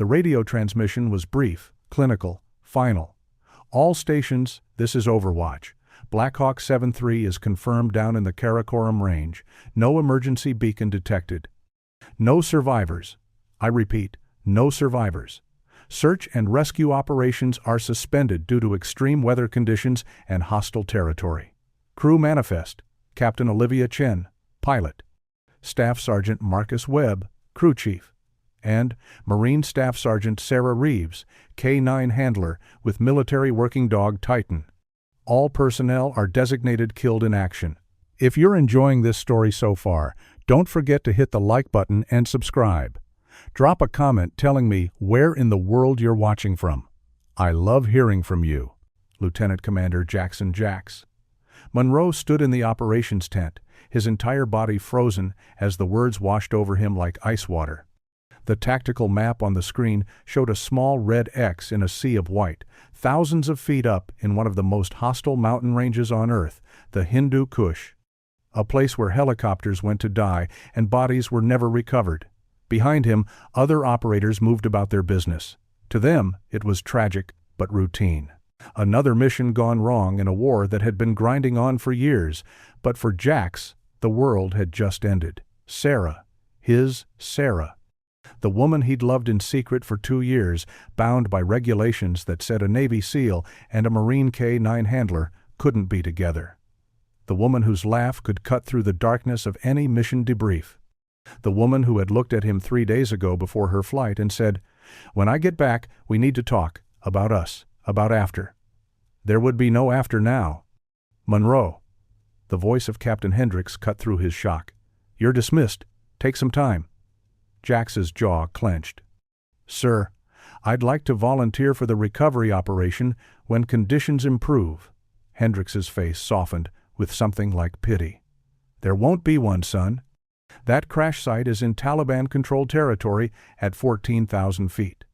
The radio transmission was brief, clinical, final. All stations, this is Overwatch. Blackhawk 7-3 is confirmed down in the Karakoram Range. No emergency beacon detected. No survivors. I repeat, no survivors. Search and rescue operations are suspended due to extreme weather conditions and hostile territory. Crew manifest: Captain Olivia Chen, pilot; Staff Sergeant Marcus Webb, crew chief; and Marine Staff Sergeant Sarah Reeves, K-9 handler with military working dog Titan. All personnel are designated killed in action. If you're enjoying this story so far, don't forget to hit the like button and subscribe. Drop a comment telling me where in the world you're watching from. I love hearing from you. Lieutenant Commander Jackson Jax. Monroe stood in the operations tent, his entire body frozen as the words washed over him like ice water. The tactical map on the screen showed a small red X in a sea of white, thousands of feet up in one of the most hostile mountain ranges on Earth, the Hindu Kush. A place where helicopters went to die and bodies were never recovered. Behind him, other operators moved about their business. To them, it was tragic, but routine. Another mission gone wrong in a war that had been grinding on for years, but for Jax, the world had just ended. Sarah, his Sarah. The woman he'd loved in secret for 2 years, bound by regulations that said a Navy SEAL and a Marine K-9 handler couldn't be together. The woman whose laugh could cut through the darkness of any mission debrief. The woman who had looked at him 3 days ago before her flight and said, "When I get back, we need to talk, about us, about after." There would be no after now. "Monroe." The voice of Captain Hendricks cut through his shock. "You're dismissed. Take some time." Jax's jaw clenched. "Sir, I'd like to volunteer for the recovery operation when conditions improve." Hendricks's face softened with something like pity. "There won't be one, son. That crash site is in Taliban-controlled territory at 14,000 feet.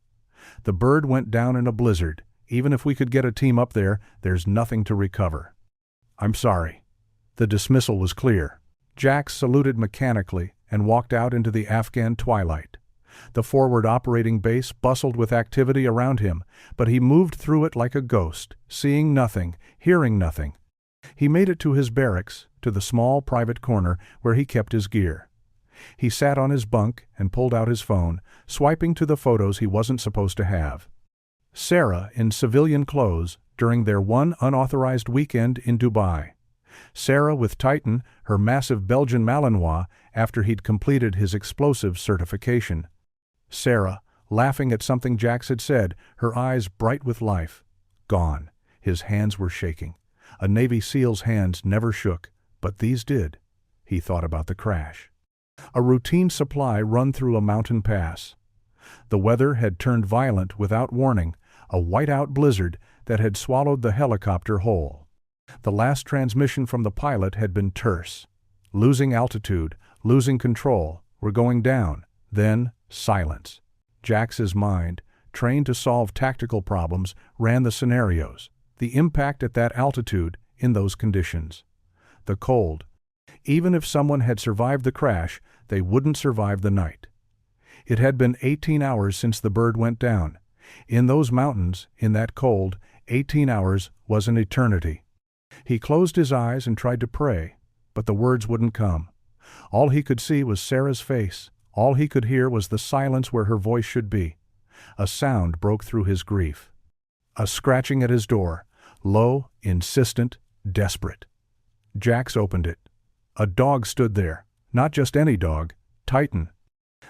The bird went down in a blizzard. Even if we could get a team up there, there's nothing to recover." "I'm sorry." The dismissal was clear. Jax saluted mechanically and walked out into the Afghan twilight. The forward operating base bustled with activity around him, but he moved through it like a ghost, seeing nothing, hearing nothing. He made it to his barracks, to the small private corner where he kept his gear. He sat on his bunk and pulled out his phone, swiping to the photos he wasn't supposed to have. Sarah in civilian clothes during their one unauthorized weekend in Dubai. Sarah with Titan, her massive Belgian Malinois, after he'd completed his explosive certification. Sarah, laughing at something Jax had said, her eyes bright with life. Gone. His hands were shaking. A Navy SEAL's hands never shook, but these did. He thought about the crash. A routine supply run through a mountain pass. The weather had turned violent without warning, a whiteout blizzard that had swallowed the helicopter whole. The last transmission from the pilot had been terse. Losing altitude, losing control, we're going down. Then, silence. Jax's mind, trained to solve tactical problems, ran the scenarios. The impact at that altitude, in those conditions. The cold. Even if someone had survived the crash, they wouldn't survive the night. It had been 18 hours since the bird went down. In those mountains, in that cold, 18 hours was an eternity. He closed his eyes and tried to pray, but the words wouldn't come. All he could see was Sarah's face. All he could hear was the silence where her voice should be. A sound broke through his grief. A scratching at his door, low, insistent, desperate. Jax opened it. A dog stood there, not just any dog, Titan.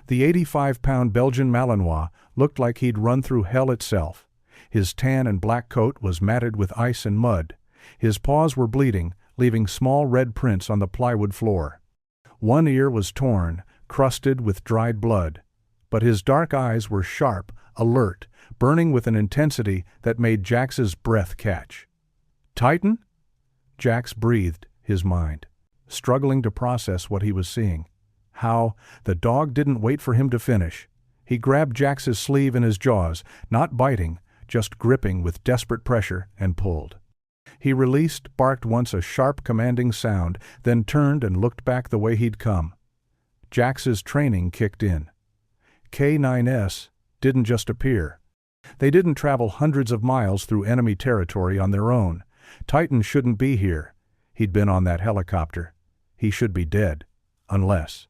The 85-pound Belgian Malinois looked like he'd run through hell itself. His tan and black coat was matted with ice and mud. His paws were bleeding, leaving small red prints on the plywood floor. One ear was torn, crusted with dried blood. But his dark eyes were sharp, alert, burning with an intensity that made Jax's breath catch. "Titan?" Jax breathed, his mind, struggling to process what he was seeing. How, the dog didn't wait for him to finish. He grabbed Jax's sleeve in his jaws, not biting, just gripping with desperate pressure, and pulled. He released, barked once a sharp, commanding sound, then turned and looked back the way he'd come. Jax's training kicked in. K-9S, didn't just appear. They didn't travel hundreds of miles through enemy territory on their own. Titan shouldn't be here. He'd been on that helicopter. He should be dead. Unless.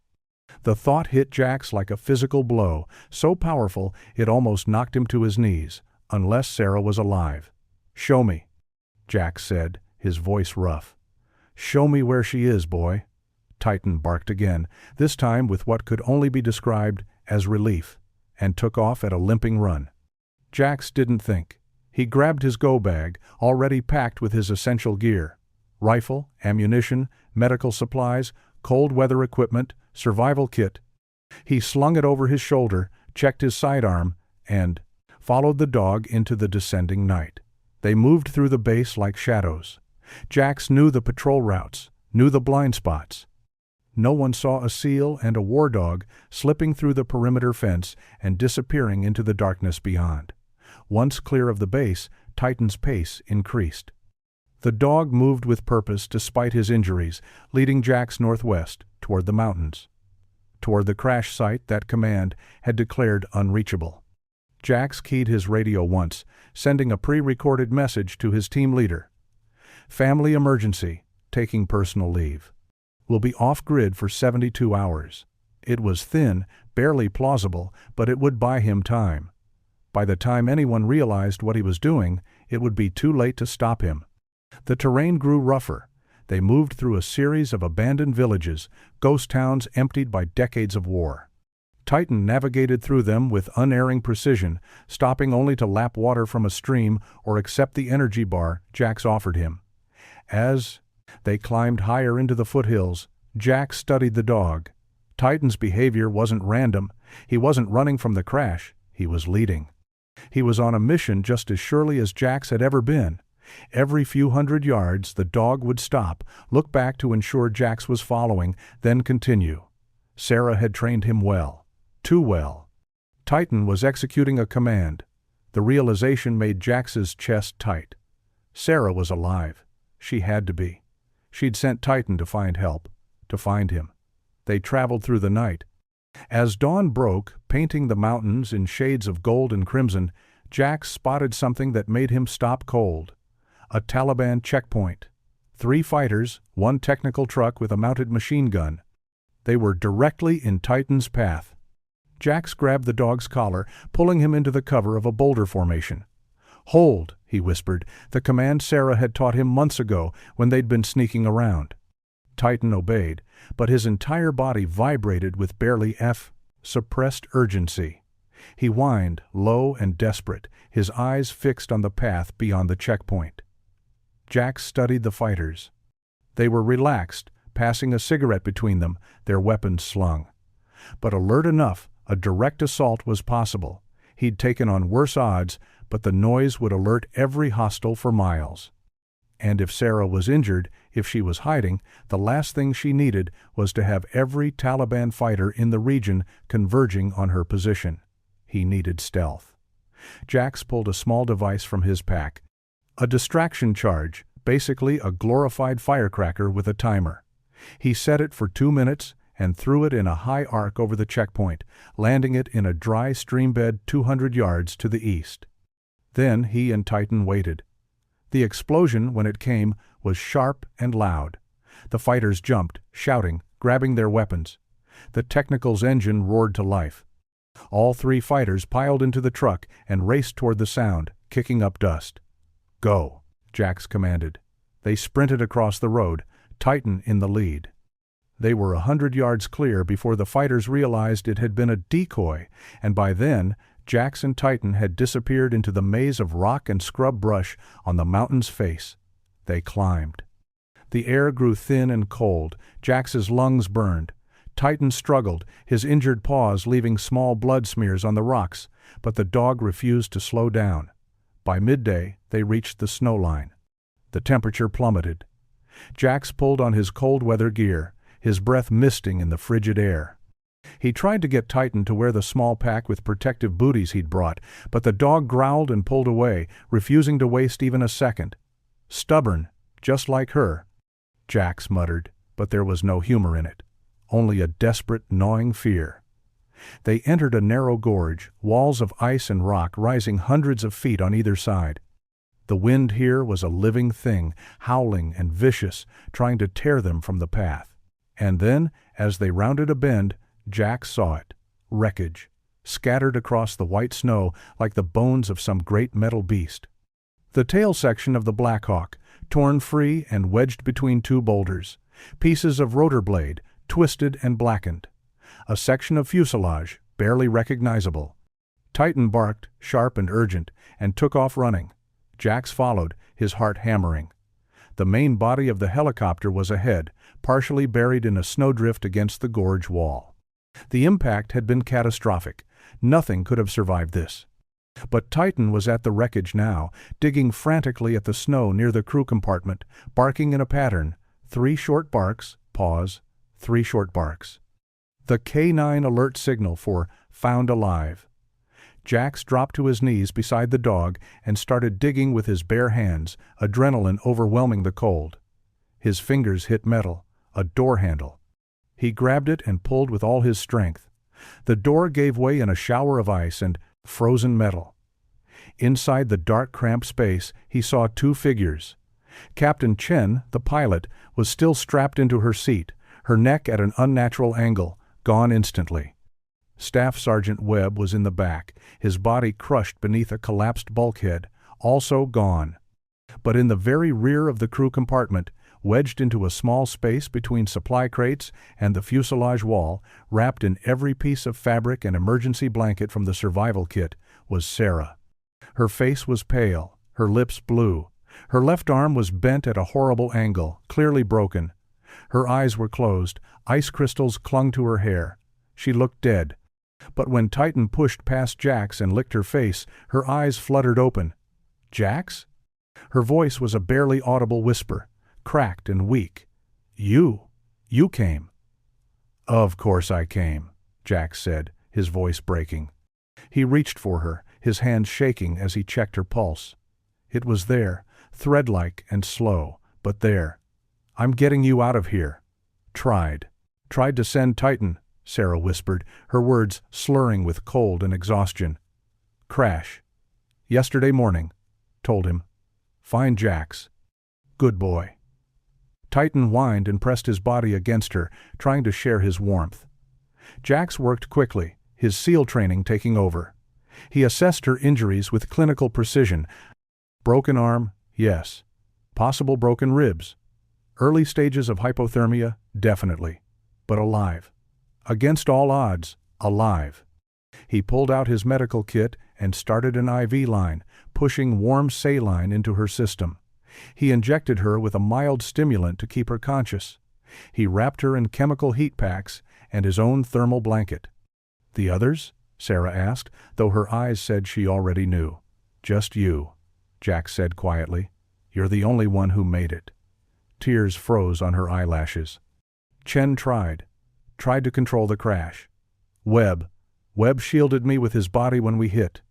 The thought hit Jax like a physical blow, so powerful it almost knocked him to his knees. Unless Sarah was alive. "Show me," Jax said, his voice rough. "Show me where she is, boy." Titan barked again, this time with what could only be described as relief, and took off at a limping run. Jax didn't think. He grabbed his go bag, already packed with his essential gear. Rifle, ammunition, medical supplies, cold weather equipment, survival kit. He slung it over his shoulder, checked his sidearm, and followed the dog into the descending night. They moved through the base like shadows. Jax knew the patrol routes, knew the blind spots. No one saw a SEAL and a war dog slipping through the perimeter fence and disappearing into the darkness beyond. Once clear of the base, Titan's pace increased. The dog moved with purpose despite his injuries, leading Jax northwest, toward the mountains. Toward the crash site that command had declared unreachable. Jax keyed his radio once, sending a pre-recorded message to his team leader. "Family emergency, taking personal leave. Will be off-grid for 72 hours. It was thin, barely plausible, but it would buy him time. By the time anyone realized what he was doing, it would be too late to stop him. The terrain grew rougher. They moved through a series of abandoned villages, ghost towns emptied by decades of war. Titan navigated through them with unerring precision, stopping only to lap water from a stream or accept the energy bar Jax offered him. As they climbed higher into the foothills, Jax studied the dog. Titan's behavior wasn't random. He wasn't running from the crash. He was leading. He was on a mission just as surely as Jax had ever been. Every few hundred yards, the dog would stop, look back to ensure Jax was following, then continue. Sarah had trained him well. Too well. Titan was executing a command. The realization made Jax's chest tight. Sarah was alive. She had to be. She'd sent Titan to find help, to find him. They traveled through the night. As dawn broke, painting the mountains in shades of gold and crimson, Jax spotted something that made him stop cold. A Taliban checkpoint. 3 fighters, 1 technical truck with a mounted machine gun. They were directly in Titan's path. Jax grabbed the dog's collar, pulling him into the cover of a boulder formation. "Hold," he whispered, the command Sarah had taught him months ago when they'd been sneaking around. Titan obeyed, but his entire body vibrated with barely suppressed urgency. He whined, low and desperate, his eyes fixed on the path beyond the checkpoint. Jax studied the fighters. They were relaxed, passing a cigarette between them, their weapons slung. But alert enough, a direct assault was possible. He'd taken on worse odds, but the noise would alert every hostile for miles. And if Sarah was injured, if she was hiding, the last thing she needed was to have every Taliban fighter in the region converging on her position. He needed stealth. Jax pulled a small device from his pack. A distraction charge, basically a glorified firecracker with a timer. He set it for 2 minutes and threw it in a high arc over the checkpoint, landing it in a dry streambed 200 yards to the east. Then he and Titan waited. The explosion, when it came, was sharp and loud. The fighters jumped, shouting, grabbing their weapons. The Technical's engine roared to life. All 3 fighters piled into the truck and raced toward the sound, kicking up dust. "Go," Jax commanded. They sprinted across the road, Titan in the lead. They were 100 yards clear before the fighters realized it had been a decoy, and by then, Jax and Titan had disappeared into the maze of rock and scrub brush on the mountain's face. They climbed. The air grew thin and cold. Jax's lungs burned. Titan struggled, his injured paws leaving small blood smears on the rocks, but the dog refused to slow down. By midday, they reached the snow line. The temperature plummeted. Jax pulled on his cold weather gear, his breath misting in the frigid air. He tried to get Titan to wear the small pack with protective booties he'd brought, but the dog growled and pulled away, refusing to waste even a second. "Stubborn, just like her," Jax muttered, but there was no humor in it, only a desperate, gnawing fear. They entered a narrow gorge, walls of ice and rock rising hundreds of feet on either side. The wind here was a living thing, howling and vicious, trying to tear them from the path. And then, as they rounded a bend, Jack saw it. Wreckage, scattered across the white snow like the bones of some great metal beast. The tail section of the Blackhawk, torn free and wedged between two boulders. Pieces of rotor blade, twisted and blackened. A section of fuselage, barely recognizable. Titan barked, sharp and urgent, and took off running. Jax followed, his heart hammering. The main body of the helicopter was ahead, partially buried in a snowdrift against the gorge wall. The impact had been catastrophic. Nothing could have survived this. But Titan was at the wreckage now, digging frantically at the snow near the crew compartment, barking in a pattern. 3 short barks, pause, 3 short barks. The K9 alert signal for "found alive." Jax dropped to his knees beside the dog and started digging with his bare hands, adrenaline overwhelming the cold. His fingers hit metal, a door handle. He grabbed it and pulled with all his strength. The door gave way in a shower of ice and frozen metal. Inside the dark, cramped space, he saw 2 figures. Captain Chen, the pilot, was still strapped into her seat, her neck at an unnatural angle, gone instantly. Staff Sergeant Webb was in the back, his body crushed beneath a collapsed bulkhead, also gone. But in the very rear of the crew compartment, wedged into a small space between supply crates and the fuselage wall, wrapped in every piece of fabric and emergency blanket from the survival kit, was Sarah. Her face was pale, her lips blue. Her left arm was bent at a horrible angle, clearly broken. Her eyes were closed, ice crystals clung to her hair. She looked dead. But when Titan pushed past Jax and licked her face, her eyes fluttered open. "Jax?" Her voice was a barely audible whisper, cracked and weak. You came." "Of course I came," Jax said, his voice breaking. He reached for her, his hand shaking as he checked her pulse. It was there, thread-like and slow, but there. "I'm getting you out of here." Tried to send Titan," Sarah whispered, her words slurring with cold and exhaustion. "Crash. Yesterday morning." Told him. "Find Jax." "Good boy." Titan whined and pressed his body against her, trying to share his warmth. Jax worked quickly, his SEAL training taking over. He assessed her injuries with clinical precision. Broken arm, yes. Possible broken ribs. Early stages of hypothermia, definitely. But alive. Against all odds, alive. He pulled out his medical kit and started an IV line, pushing warm saline into her system. He injected her with a mild stimulant to keep her conscious. He wrapped her in chemical heat packs and his own thermal blanket. "The others?" Sarah asked, though her eyes said she already knew. "Just you," Jack said quietly. "You're the only one who made it." Tears froze on her eyelashes. Chen tried to control the crash. Webb shielded me with his body when we hit.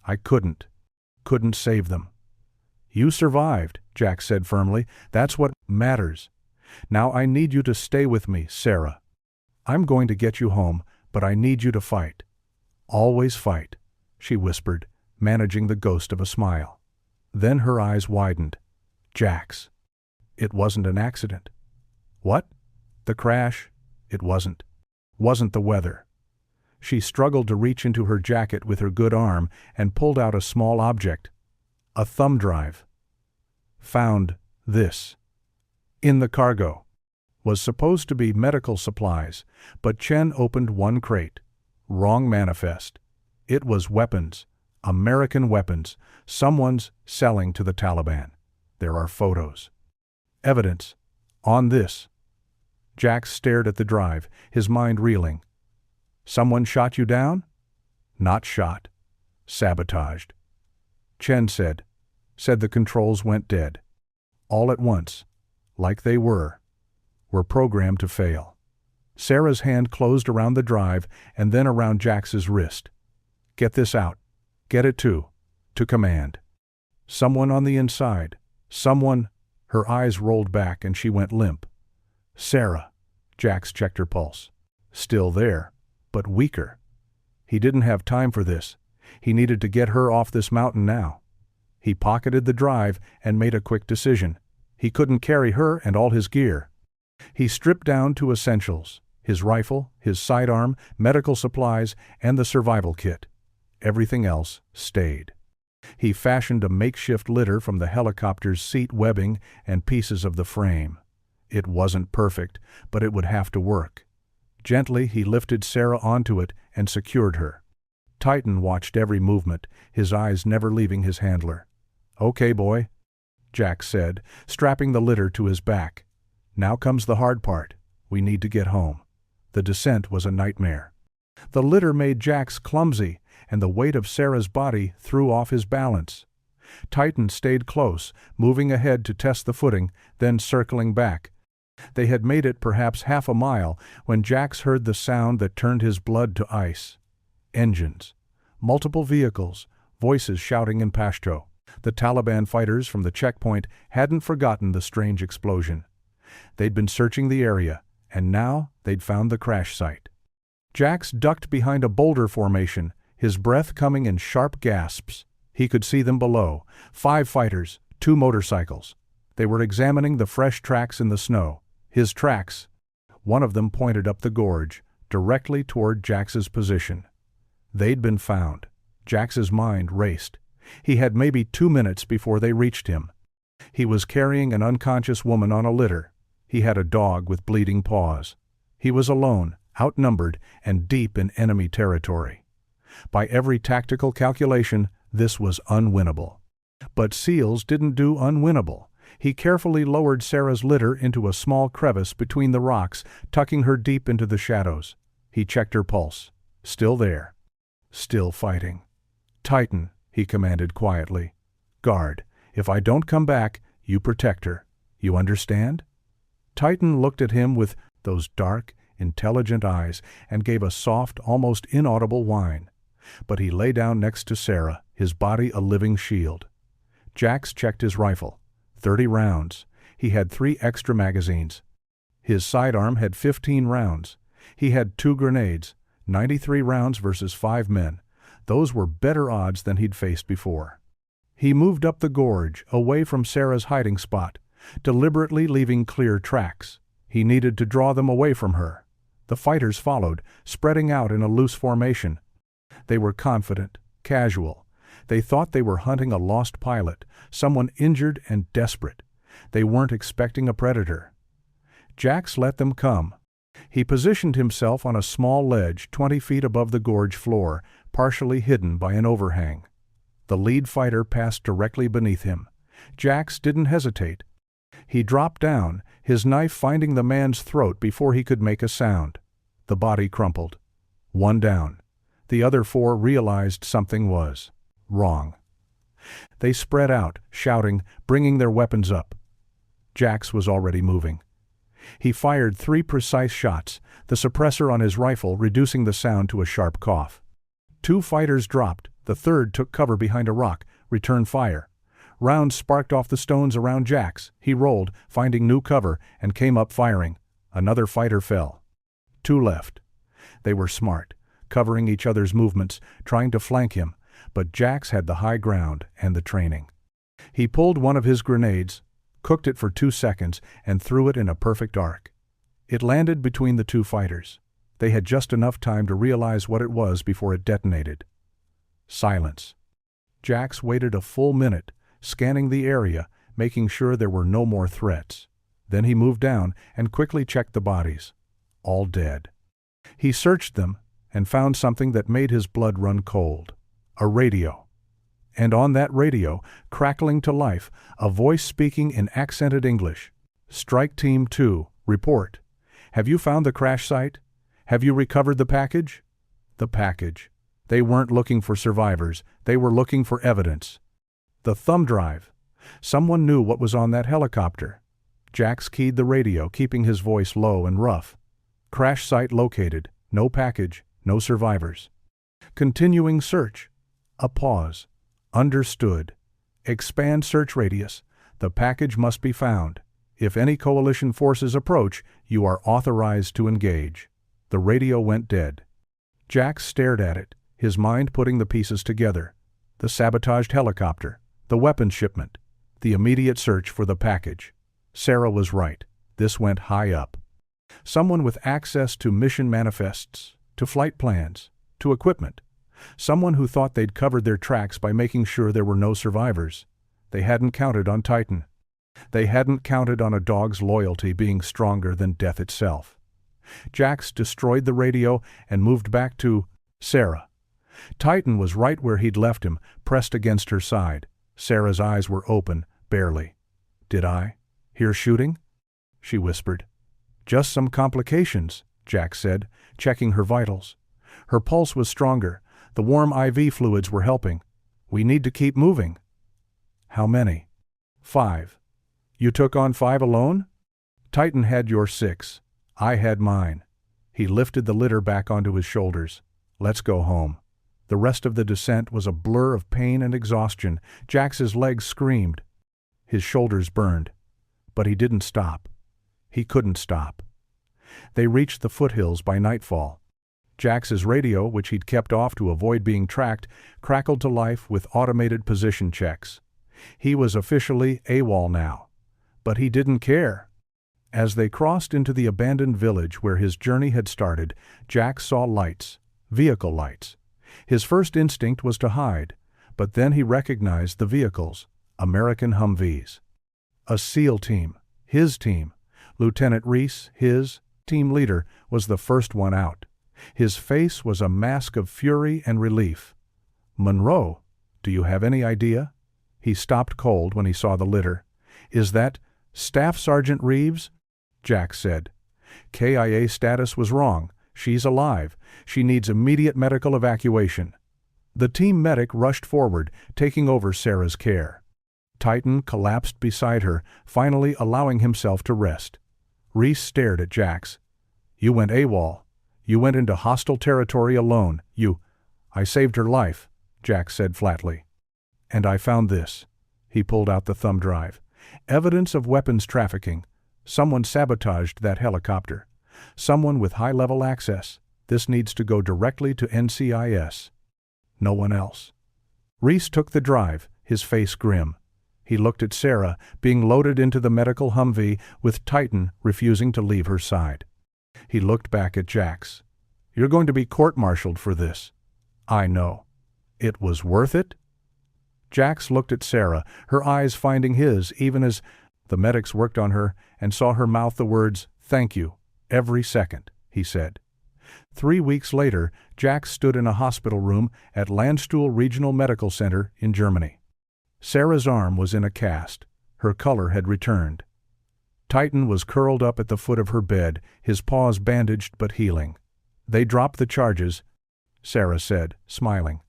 I couldn't save them." "You survived," Jack said firmly. "That's what matters. Now I need you to stay with me, Sarah. I'm going to get you home, but I need you to fight. Always fight," she whispered, managing the ghost of a smile. Then her eyes widened. "Jax. It wasn't an accident." "What?" "The crash. It wasn't the weather." She struggled to reach into her jacket with her good arm and pulled out a small object. A thumb drive. "Found this in the cargo." Was supposed to be medical supplies, but Chen opened one crate. Wrong manifest. It was weapons. American weapons. Someone's selling to the Taliban. There are photos. Evidence. On this. Jax stared at the drive, his mind reeling. "Someone shot you down?" "Not shot. Sabotaged." Chen said the controls went dead. All at once. Like they were programmed to fail. Sarah's hand closed around the drive and then around Jax's wrist. "Get this out. Get it to command. Someone on the inside. Someone." Her eyes rolled back and she went limp. "Sarah." Jax checked her pulse. Still there, but weaker. He didn't have time for this. He needed to get her off this mountain now. He pocketed the drive and made a quick decision. He couldn't carry her and all his gear. He stripped down to essentials: his rifle, his sidearm, medical supplies, and the survival kit. Everything else stayed. He fashioned a makeshift litter from the helicopter's seat webbing and pieces of the frame. It wasn't perfect, but it would have to work. Gently, he lifted Sarah onto it and secured her. Titan watched every movement, his eyes never leaving his handler. "Okay, boy," Jack said, strapping the litter to his back. "Now comes the hard part. We need to get home." The descent was a nightmare. The litter made Jack's clumsy, and the weight of Sarah's body threw off his balance. Titan stayed close, moving ahead to test the footing, then circling back. They had made it perhaps half a mile when Jax heard the sound that turned his blood to ice. Engines. Multiple vehicles, voices shouting in Pashto. The Taliban fighters from the checkpoint hadn't forgotten the strange explosion. They'd been searching the area, and now they'd found the crash site. Jax ducked behind a boulder formation, his breath coming in sharp gasps. He could see them below: 5 fighters, 2 motorcycles. They were examining the fresh tracks in the snow. His tracks. One of them pointed up the gorge, directly toward Jax's position. They'd been found. Jax's mind raced. He had maybe 2 minutes before they reached him. He was carrying an unconscious woman on a litter. He had a dog with bleeding paws. He was alone, outnumbered, and deep in enemy territory. By every tactical calculation, this was unwinnable. But SEALs didn't do unwinnable. He carefully lowered Sarah's litter into a small crevice between the rocks, tucking her deep into the shadows. He checked her pulse. Still there. Still fighting. "Titan," he commanded quietly. "Guard. If I don't come back, you protect her. You understand?" Titan looked at him with those dark, intelligent eyes and gave a soft, almost inaudible whine. But he lay down next to Sarah, his body a living shield. Jax checked his rifle. 30 rounds. He had 3 extra magazines. His sidearm had 15 rounds. He had 2 grenades, 93 rounds versus 5 men. Those were better odds than he'd faced before. He moved up the gorge, away from Sarah's hiding spot, deliberately leaving clear tracks. He needed to draw them away from her. The fighters followed, spreading out in a loose formation. They were confident, casual. They thought they were hunting a lost pilot, someone injured and desperate. They weren't expecting a predator. Jax let them come. He positioned himself on a small ledge 20 feet above the gorge floor, partially hidden by an overhang. The lead fighter passed directly beneath him. Jax didn't hesitate. He dropped down, his knife finding the man's throat before he could make a sound. The body crumpled. 1 down. The other 4 realized something was wrong. They spread out, shouting, bringing their weapons up. Jax was already moving. He fired 3 precise shots, the suppressor on his rifle reducing the sound to a sharp cough. 2 fighters dropped, the third took cover behind a rock, returned fire. Rounds sparked off the stones around Jax. He rolled, finding new cover, and came up firing. Another fighter fell. 2 left. They were smart, covering each other's movements, trying to flank him, but Jax had the high ground and the training. He pulled one of his grenades, cooked it for 2 seconds, and threw it in a perfect arc. It landed between the 2 fighters. They had just enough time to realize what it was before it detonated. Silence. Jax waited a full minute, scanning the area, making sure there were no more threats. Then he moved down and quickly checked the bodies. All dead. He searched them and found something that made his blood run cold. A radio. And on that radio, crackling to life, a voice speaking in accented English. "Strike Team 2, report. Have you found the crash site? Have you recovered the package?" The package. They weren't looking for survivors, they were looking for evidence. The thumb drive. Someone knew what was on that helicopter. Jax keyed the radio, keeping his voice low and rough. Crash site located. No package, no survivors. Continuing search. A pause. Understood. Expand search radius. The package must be found. If any coalition forces approach, you are authorized to engage. The radio went dead. Jack stared at it, his mind putting the pieces together. The sabotaged helicopter, the weapons shipment, the immediate search for the package. Sarah was right. This went high up. Someone with access to mission manifests, to flight plans, to equipment. Someone who thought they'd covered their tracks by making sure there were no survivors. They hadn't counted on Titan. They hadn't counted on a dog's loyalty being stronger than death itself. Jax destroyed the radio and moved back to Sarah. Titan was right where he'd left him, pressed against her side. Sarah's eyes were open, barely. "Did I hear shooting?" she whispered. "Just some complications," Jack said, checking her vitals. Her pulse was stronger. The warm IV fluids were helping. "We need to keep moving." "How many?" "5. You took on 5 alone?" "Titan had your 6. I had mine." He lifted the litter back onto his shoulders. "Let's go home." The rest of the descent was a blur of pain and exhaustion. Jax's legs screamed. His shoulders burned. But he didn't stop. He couldn't stop. They reached the foothills by nightfall. Jax's radio, which he'd kept off to avoid being tracked, crackled to life with automated position checks. He was officially AWOL now. But he didn't care. As they crossed into the abandoned village where his journey had started, Jack saw lights, vehicle lights. His first instinct was to hide, but then he recognized the vehicles, American Humvees. A SEAL team, his team. Lieutenant Reeves, his team leader, was the first one out. His face was a mask of fury and relief. "Monroe, do you have any idea?" He stopped cold when he saw the litter. "Is that Staff Sergeant Reeves?" Jack said. "KIA status was wrong. She's alive. She needs immediate medical evacuation." The team medic rushed forward, taking over Sarah's care. Titan collapsed beside her, finally allowing himself to rest. Reese stared at Jax. "You went AWOL. You went into hostile territory alone. I saved her life," Jack said flatly. "And I found this." He pulled out the thumb drive. "Evidence of weapons trafficking. Someone sabotaged that helicopter. Someone with high-level access. This needs to go directly to NCIS. No one else." Reese took the drive, his face grim. He looked at Sarah, being loaded into the medical Humvee, with Titan refusing to leave her side. He looked back at Jax. "You're going to be court-martialed for this." "I know." "It was worth it?" Jax looked at Sarah, her eyes finding his even as the medics worked on her, and saw her mouth the words, "Thank you," every second, he said. 3 weeks later, Jax stood in a hospital room at Landstuhl Regional Medical Center in Germany. Sarah's arm was in a cast. Her color had returned. Titan was curled up at the foot of her bed, his paws bandaged but healing. "They dropped the charges," Sarah said, smiling.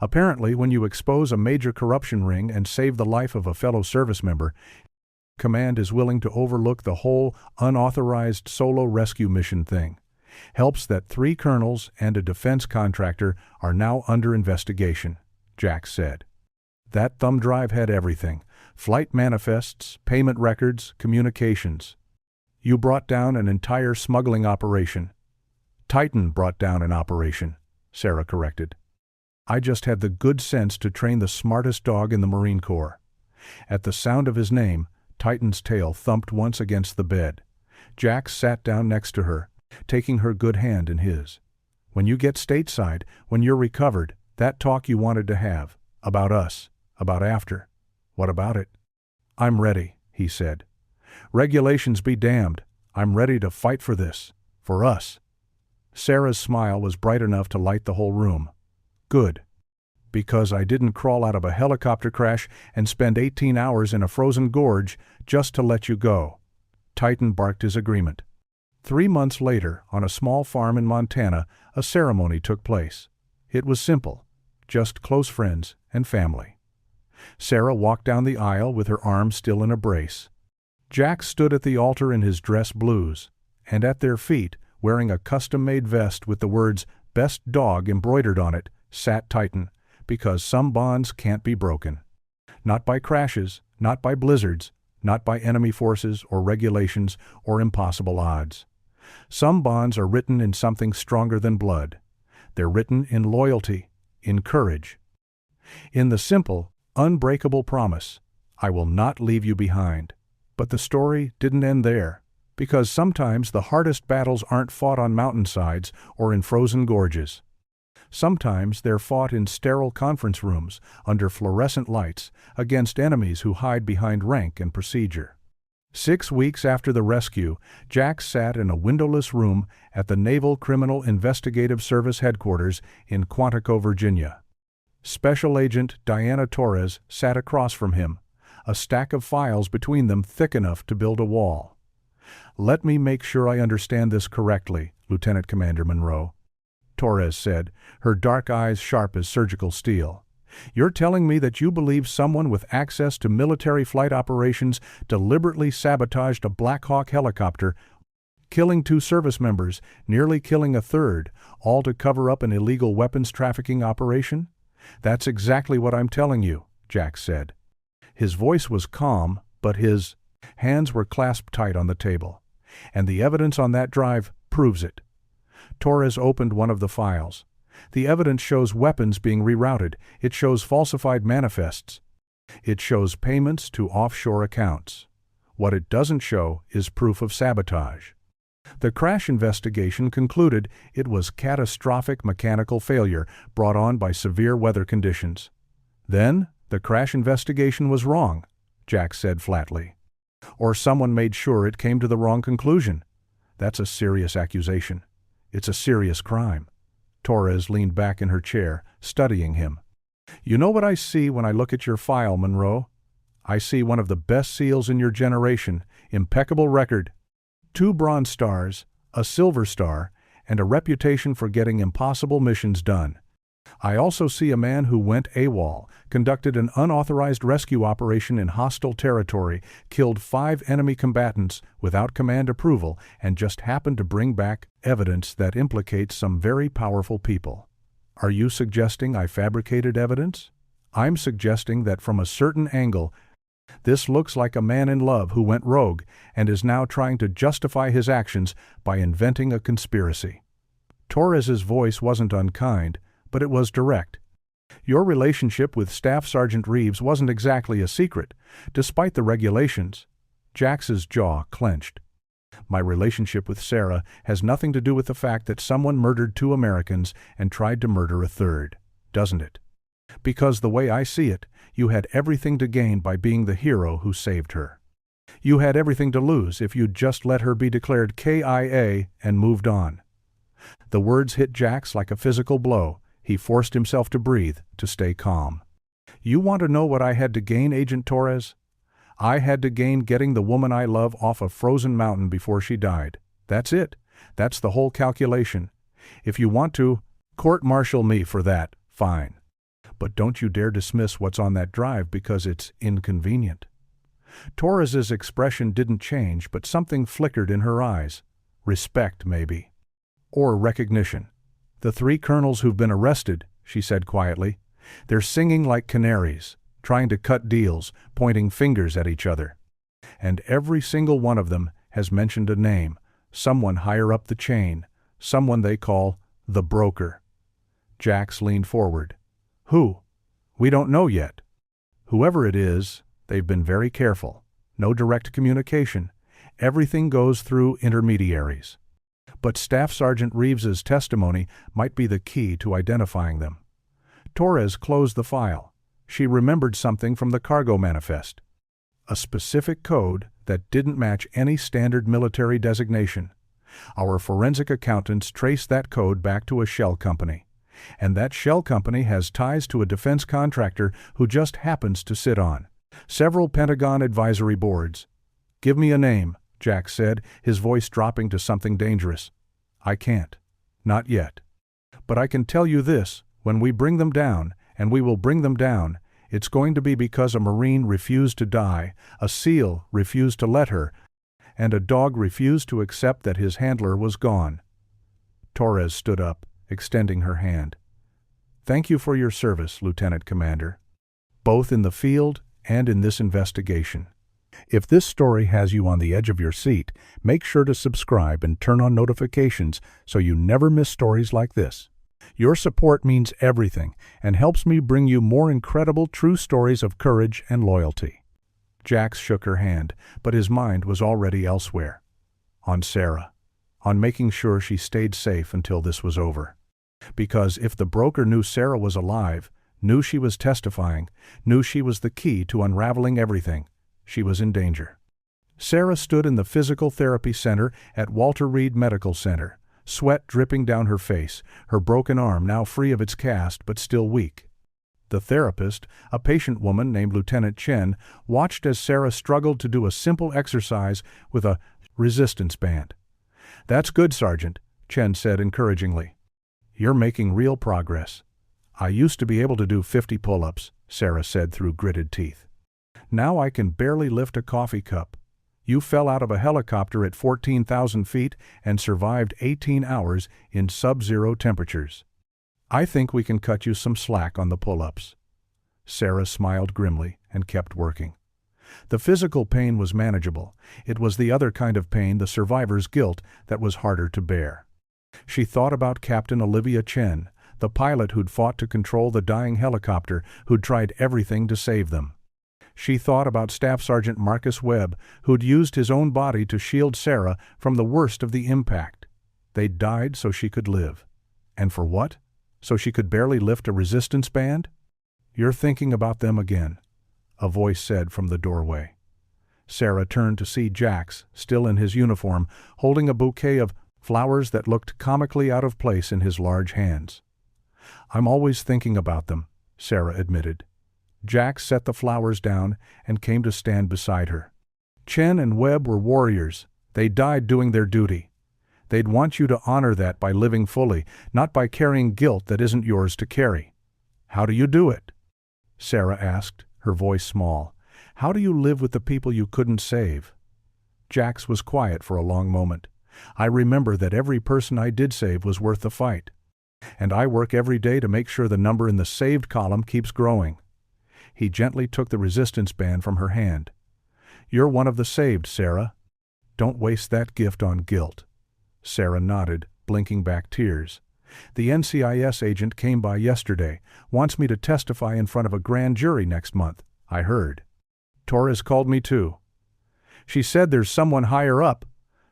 "Apparently, when you expose a major corruption ring and save the life of a fellow service member, Command is willing to overlook the whole unauthorized solo rescue mission thing. Helps that 3 colonels and a defense contractor are now under investigation," Jack said. That thumb drive had everything: flight manifests, payment records, communications. "You brought down an entire smuggling operation." "Titan brought down an operation," Sarah corrected. "I just had the good sense to train the smartest dog in the Marine Corps." At the sound of his name, Titan's tail thumped once against the bed. Jack sat down next to her, taking her good hand in his. "When you get stateside, when you're recovered, that talk you wanted to have, about us, about after. What about it?" "I'm ready," he said. "Regulations be damned. I'm ready to fight for this. For us." Sarah's smile was bright enough to light the whole room. "Good. Because I didn't crawl out of a helicopter crash and spend 18 hours in a frozen gorge just to let you go." Titan barked his agreement. 3 months later, on a small farm in Montana, a ceremony took place. It was simple, just close friends and family. Sarah walked down the aisle with her arm still in a brace. Jack stood at the altar in his dress blues, and at their feet, wearing a custom-made vest with the words "Best Dog" embroidered on it, sat Titan, because some bonds can't be broken. Not by crashes, not by blizzards, not by enemy forces or regulations or impossible odds. Some bonds are written in something stronger than blood. They're written in loyalty, in courage, in the simple, unbreakable promise, I will not leave you behind. But the story didn't end there, because sometimes the hardest battles aren't fought on mountainsides or in frozen gorges. Sometimes they're fought in sterile conference rooms, under fluorescent lights, against enemies who hide behind rank and procedure. 6 weeks after the rescue, Jack sat in a windowless room at the Naval Criminal Investigative Service headquarters in Quantico, Virginia. Special Agent Diana Torres sat across from him, a stack of files between them thick enough to build a wall. "Let me make sure I understand this correctly, Lieutenant Commander Monroe," Torres said, her dark eyes sharp as surgical steel. "You're telling me that you believe someone with access to military flight operations deliberately sabotaged a Blackhawk helicopter, killing 2 service members, nearly killing a third, all to cover up an illegal weapons trafficking operation?" "That's exactly what I'm telling you," Jack said. His voice was calm, but his hands were clasped tight on the table. "And the evidence on that drive proves it." Torres opened one of the files. "The evidence shows weapons being rerouted. It shows falsified manifests. It shows payments to offshore accounts. What it doesn't show is proof of sabotage." The crash investigation concluded it was catastrophic mechanical failure brought on by severe weather conditions. "Then, the crash investigation was wrong," Jack said flatly. "Or someone made sure it came to the wrong conclusion. That's a serious accusation. It's a serious crime." Torres leaned back in her chair, studying him. "You know what I see when I look at your file, Monroe? I see one of the best SEALs in your generation, impeccable record, 2 Bronze Stars, a Silver Star, and a reputation for getting impossible missions done. I also see a man who went AWOL, conducted an unauthorized rescue operation in hostile territory, killed 5 enemy combatants without command approval, and just happened to bring back evidence that implicates some very powerful people. Are you suggesting I fabricated evidence? I'm suggesting that from a certain angle, this looks like a man in love who went rogue and is now trying to justify his actions by inventing a conspiracy." Torres's voice wasn't unkind, but it was direct. "Your relationship with Staff Sergeant Reeves wasn't exactly a secret, despite the regulations." Jax's jaw clenched. "My relationship with Sarah has nothing to do with the fact that someone murdered 2 Americans and tried to murder a third, doesn't it? Because the way I see it, you had everything to gain by being the hero who saved her. You had everything to lose if you'd just let her be declared KIA and moved on." The words hit Jax like a physical blow. He forced himself to breathe, to stay calm. "You want to know what I had to gain, Agent Torres? I had to gain getting the woman I love off a frozen mountain before she died. That's it. That's the whole calculation. If you want to court-martial me for that, fine. But don't you dare dismiss what's on that drive because it's inconvenient." Torres's expression didn't change, but something flickered in her eyes. Respect, maybe. Or recognition. "The 3 colonels who've been arrested," she said quietly, "they're singing like canaries, trying to cut deals, pointing fingers at each other. And every single one of them has mentioned a name, someone higher up the chain, someone they call the broker." Jax leaned forward. "Who?" "We don't know yet. Whoever it is, they've been very careful. No direct communication. Everything goes through intermediaries. But Staff Sergeant Reeves's testimony might be the key to identifying them." Torres closed the file. She remembered something from the cargo manifest. A specific code that didn't match any standard military designation. Our forensic accountants traced that code back to a shell company. And that shell company has ties to a defense contractor who just happens to sit on several Pentagon advisory boards. "Give me a name," Jack said, his voice dropping to something dangerous. "I can't. Not yet. But I can tell you this, when we bring them down, and we will bring them down, it's going to be because a Marine refused to die, a SEAL refused to let her, and a dog refused to accept that his handler was gone." Torres stood up, extending her hand. "Thank you for your service, Lieutenant Commander, both in the field and in this investigation. If this story has you on the edge of your seat, make sure to subscribe and turn on notifications so you never miss stories like this. Your support means everything and helps me bring you more incredible true stories of courage and loyalty. Jax shook her hand, but his mind was already elsewhere. On Sarah. On making sure she stayed safe until this was over. Because if the broker knew Sarah was alive, knew she was testifying, knew she was the key to unraveling everything, she was in danger. Sarah stood in the physical therapy center at Walter Reed Medical Center, sweat dripping down her face, her broken arm now free of its cast but still weak. The therapist, a patient woman named Lieutenant Chen, watched as Sarah struggled to do a simple exercise with a resistance band. "That's good, Sergeant," Chen said encouragingly. "You're making real progress." "I used to be able to do 50 pull-ups," Sarah said through gritted teeth. "Now I can barely lift a coffee cup. You fell out of a helicopter at 14,000 feet and survived 18 hours in sub-zero temperatures. I think we can cut you some slack on the pull-ups." Sarah smiled grimly and kept working. The physical pain was manageable. It was the other kind of pain, the survivor's guilt, that was harder to bear. She thought about Captain Olivia Chen, the pilot who'd fought to control the dying helicopter, who'd tried everything to save them. She thought about Staff Sergeant Marcus Webb, who'd used his own body to shield Sarah from the worst of the impact. They'd died so she could live. And for what? So she could barely lift a resistance band? "You're thinking about them again," a voice said from the doorway. Sarah turned to see Jax, still in his uniform, holding a bouquet of flowers that looked comically out of place in his large hands. "I'm always thinking about them," Sarah admitted. Jax set the flowers down and came to stand beside her. "Chen and Webb were warriors. They died doing their duty. They'd want you to honor that by living fully, not by carrying guilt that isn't yours to carry." "How do you do it?" Sarah asked, her voice small. "How do you live with the people you couldn't save?" Jax was quiet for a long moment. "I remember that every person I did save was worth the fight. And I work every day to make sure the number in the saved column keeps growing." He gently took the resistance band from her hand. "You're one of the saved, Sarah. Don't waste that gift on guilt." Sarah nodded, blinking back tears. "The NCIS agent came by yesterday, wants me to testify in front of a grand jury next month, I heard. Torres called me too. She said there's someone higher up,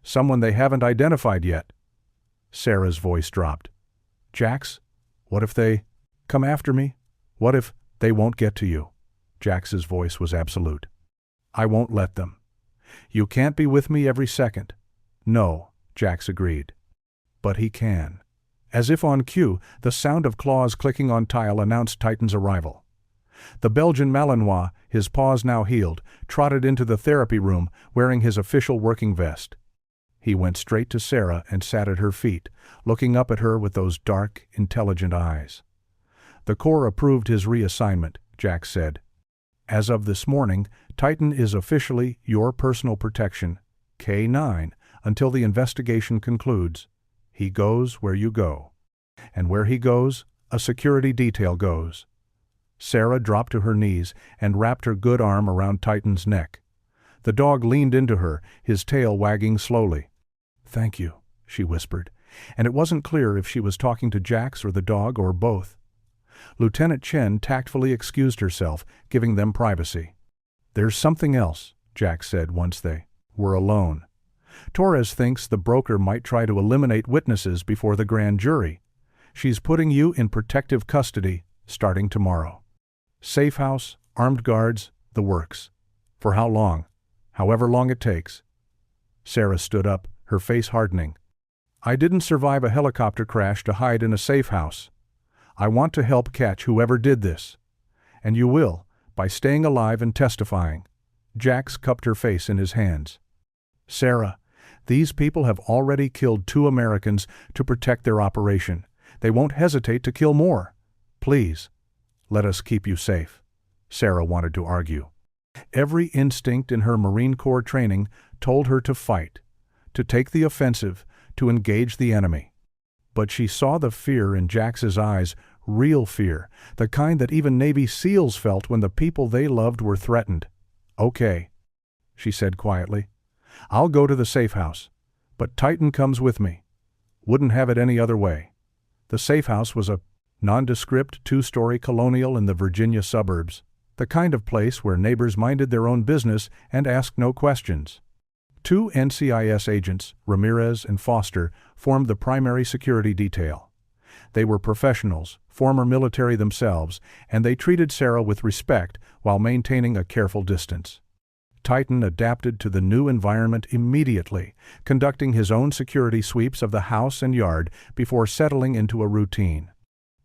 someone they haven't identified yet." Sarah's voice dropped. "Jax, what if they come after me? What if they won't get to you?" Jax's voice was absolute. "I won't let them. You can't be with me every second." "No," Jax agreed. "But he can." As if on cue, the sound of claws clicking on tile announced Titan's arrival. The Belgian Malinois, his paws now healed, trotted into the therapy room wearing his official working vest. He went straight to Sarah and sat at her feet, looking up at her with those dark, intelligent eyes. "The Corps approved his reassignment," Jax said. "As of this morning, Titan is officially your personal protection, K9, until the investigation concludes. He goes where you go. And where he goes, a security detail goes." Sarah dropped to her knees and wrapped her good arm around Titan's neck. The dog leaned into her, his tail wagging slowly. "Thank you," she whispered, and it wasn't clear if she was talking to Jax or the dog or both. Lieutenant Chen tactfully excused herself, giving them privacy. "There's something else," Jax said once they were alone. "Torres thinks the broker might try to eliminate witnesses before the grand jury. She's putting you in protective custody starting tomorrow. Safe house, armed guards, the works. For how long? However long it takes." Sarah stood up, her face hardening. "I didn't survive a helicopter crash to hide in a safe house. I want to help catch whoever did this. And you will, by staying alive and testifying." Jax cupped her face in his hands. "Sarah, these people have already killed 2 Americans to protect their operation. They won't hesitate to kill more. Please, let us keep you safe." Sarah wanted to argue. Every instinct in her Marine Corps training told her to fight, to take the offensive, to engage the enemy. But she saw the fear in Jax's eyes, real fear, the kind that even Navy SEALs felt when the people they loved were threatened. "Okay," she said quietly. "I'll go to the safe house, but Titan comes with me. Wouldn't have it any other way." The safe house was a nondescript two-story colonial in the Virginia suburbs, the kind of place where neighbors minded their own business and asked no questions. 2 NCIS agents, Ramirez and Foster, formed the primary security detail. They were professionals, former military themselves, and they treated Sarah with respect while maintaining a careful distance. Titan adapted to the new environment immediately, conducting his own security sweeps of the house and yard before settling into a routine.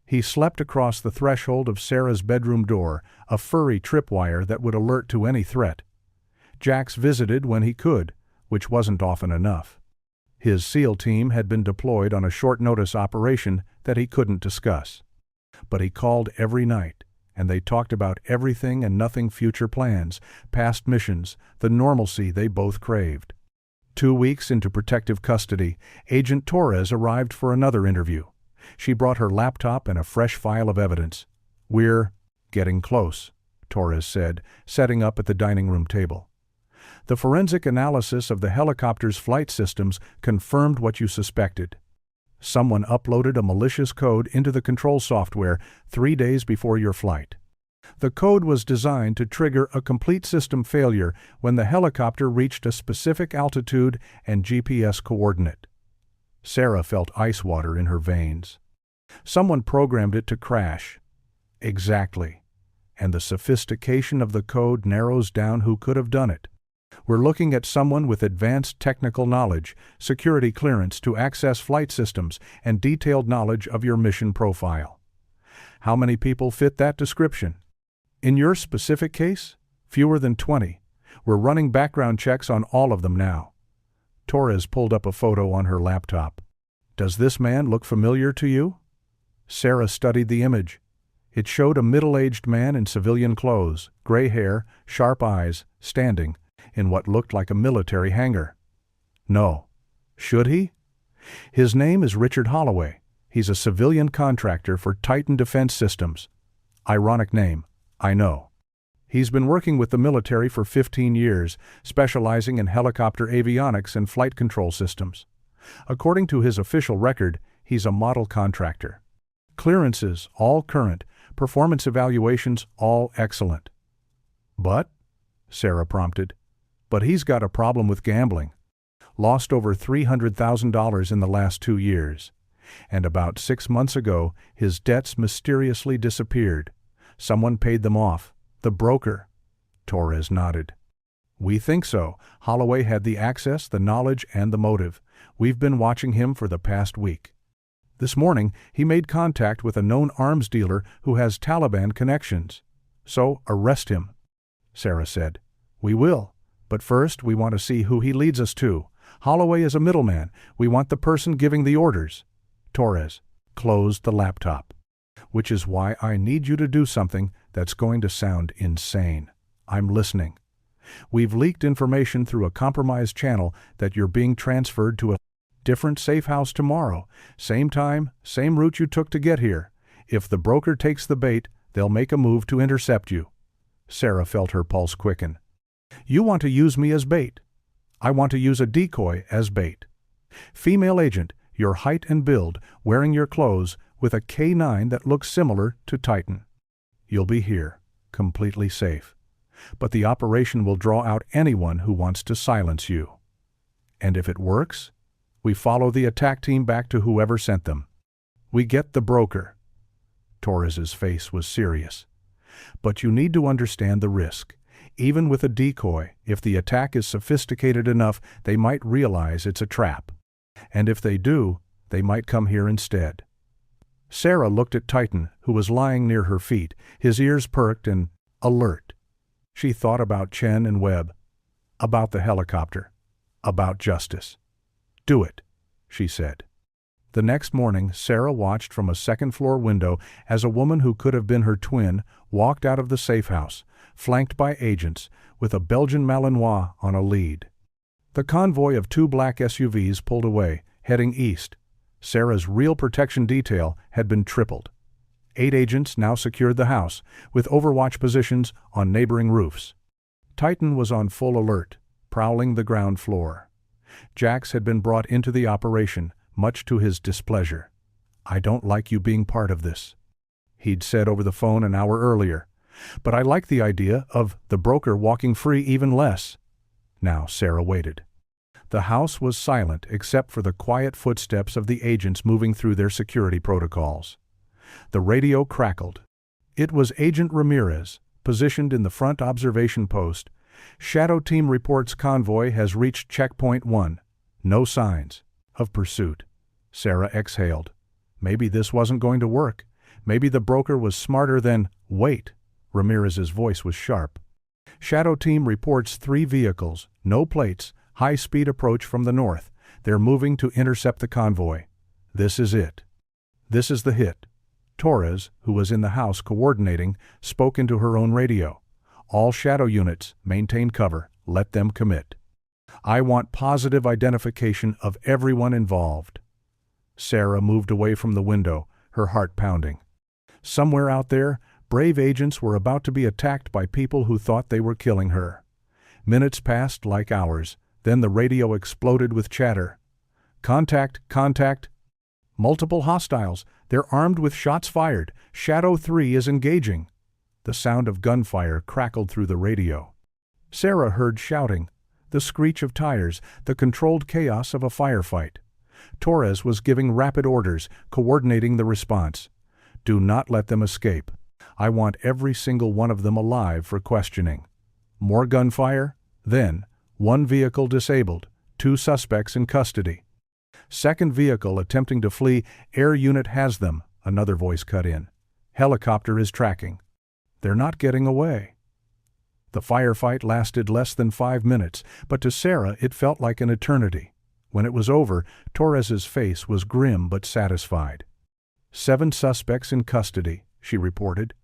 He slept across the threshold of Sarah's bedroom door, a furry tripwire that would alert to any threat. Jax visited when he could, which wasn't often enough. His SEAL team had been deployed on a short-notice operation that he couldn't discuss. But he called every night, and they talked about everything and nothing: future plans, past missions, the normalcy they both craved. 2 weeks into protective custody, Agent Torres arrived for another interview. She brought her laptop and a fresh file of evidence. "We're getting close," Torres said, setting up at the dining room table. "The forensic analysis of the helicopter's flight systems confirmed what you suspected. Someone uploaded a malicious code into the control software 3 days before your flight. The code was designed to trigger a complete system failure when the helicopter reached a specific altitude and GPS coordinate." Sarah felt ice water in her veins. Someone programmed it to crash. Exactly. And the sophistication of the code narrows down who could have done it. We're looking at someone with advanced technical knowledge, security clearance to access flight systems, and detailed knowledge of your mission profile. How many people fit that description? In your specific case, fewer than 20. We're running background checks on all of them now. Torres pulled up a photo on her laptop. "Does this man look familiar to you?" Sarah studied the image. It showed a middle-aged man in civilian clothes, gray hair, sharp eyes, standing in what looked like a military hangar. No. Should he? His name is Richard Holloway. He's a civilian contractor for Titan Defense Systems. Ironic name, I know. He's been working with the military for 15 years, specializing in helicopter avionics and flight control systems. According to his official record, he's a model contractor. Clearances, all current. Performance evaluations, all excellent. But, Sarah prompted, but he's got a problem with gambling. Lost over $300,000 in the last 2 years. And about 6 months ago, his debts mysteriously disappeared. Someone paid them off. The broker. Torres nodded. We think so. Holloway had the access, the knowledge, and the motive. We've been watching him for the past week. This morning, he made contact with a known arms dealer who has Taliban connections. So, arrest him, Sarah said. We will. But first, we want to see who he leads us to. Holloway is a middleman. We want the person giving the orders. Torres closed the laptop. Which is why I need you to do something that's going to sound insane. I'm listening. We've leaked information through a compromised channel that you're being transferred to a different safe house tomorrow. Same time, same route you took to get here. If the broker takes the bait, they'll make a move to intercept you. Sarah felt her pulse quicken. You want to use me as bait. I want to use a decoy as bait. Female agent, your height and build, wearing your clothes, with a K9 that looks similar to Titan. You'll be here, completely safe. But the operation will draw out anyone who wants to silence you. And if it works, we follow the attack team back to whoever sent them. We get the broker. Torres's face was serious. But you need to understand the risk. Even with a decoy, if the attack is sophisticated enough, they might realize it's a trap. And if they do, they might come here instead. Sarah looked at Titan, who was lying near her feet, his ears perked and alert. She thought about Chen and Webb, about the helicopter, about justice. Do it, she said. The next morning, Sarah watched from a second-floor window as a woman who could have been her twin walked out of the safe house, flanked by agents, with a Belgian Malinois on a lead. The convoy of 2 black SUVs pulled away, heading east. Sarah's real protection detail had been tripled. 8 agents now secured the house, with Overwatch positions on neighboring roofs. Titan was on full alert, prowling the ground floor. Jax had been brought into the operation, much to his displeasure. "I don't like you being part of this," he'd said over the phone an hour earlier. "But I like the idea of the broker walking free even less." Now Sarah waited. The house was silent except for the quiet footsteps of the agents moving through their security protocols. The radio crackled. It was Agent Ramirez, positioned in the front observation post. "Shadow Team reports convoy has reached checkpoint 1. No signs of pursuit." Sarah exhaled. Maybe this wasn't going to work. Maybe the broker was smarter than— "Wait." Ramirez's voice was sharp. "Shadow Team reports 3 vehicles, no plates, high-speed approach from the north. They're moving to intercept the convoy. This is it. This is the hit." Torres, who was in the house coordinating, spoke into her own radio. "All shadow units, maintain cover. Let them commit. I want positive identification of everyone involved." Sarah moved away from the window, her heart pounding. Somewhere out there, brave agents were about to be attacked by people who thought they were killing her. Minutes passed like hours, then the radio exploded with chatter. "Contact, contact. Multiple hostiles. They're armed with shots fired. Shadow 3 is engaging." The sound of gunfire crackled through the radio. Sarah heard shouting, the screech of tires, the controlled chaos of a firefight. Torres was giving rapid orders, coordinating the response. "Do not let them escape. I want every single one of them alive for questioning." More gunfire, then 1 vehicle disabled, 2 suspects in custody. "Second vehicle attempting to flee, air unit has them," another voice cut in. "Helicopter is tracking. They're not getting away." The firefight lasted less than 5 minutes, but to Sarah it felt like an eternity. When it was over, Torres's face was grim but satisfied. 7 suspects in custody, she reported.